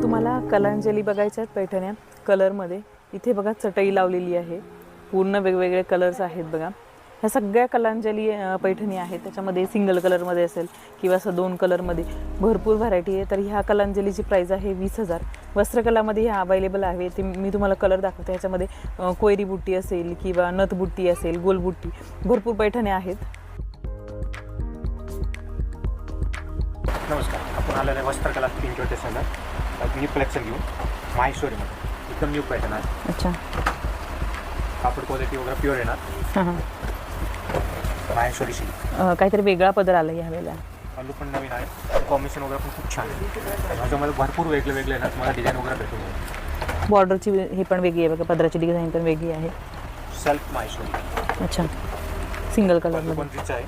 तुम्हाला कलांजली बघायच्या आहेत पैठण्या कलरमध्ये. इथे बघा चटई लावलेली आहे, पूर्ण वेगवेगळे कलर्स आहेत बघा. ह्या सगळ्या कलांजली पैठणी आहेत. त्याच्यामध्ये सिंगल कलरमध्ये असेल किंवा असं 2 कलरमध्ये भरपूर व्हरायटी आहे. तर ह्या कलांजलीची प्राईज आहे 20,000. वस्त्रकलामध्ये ह्या अवेलेबल आहे. ते मी तुम्हाला कलर दाखवते. ह्याच्यामध्ये कोयरी बुट्टी असेल किंवा नथ बुट्टी असेल, गोल बुट्टी, भरपूर पैठण्या आहेत. नमस्कार, आपण आलेलं आहे वस्त्रकला पिंक स्टेशनला न्यू कलेक्शन घेऊन माहेश्वरीमध्ये. एकदम न्यू पॅटर्न आहे. अच्छा, कापड क्वालिटी वगैरे प्युअर येणार. हां माहेश्वरी सिल्क काहीतरी वेगळा पदर आला ह्यावेळेला. पल्लू पण नवीन आहे. कॉम्बिनेशन वगैरे पण खूप छान आहे. माझ्यामध्ये भरपूर वेगळे येणार. तुम्हाला डिझाईन वगैरे भेटून. बॉर्डरची हे पण वेगळी आहे बघा, पदराची डिझाईन पण वेगळी आहे. सेल्फ माहेश्वरी. अच्छा, सिंगल पल्लू कलरमध्ये. पण रिच आहे.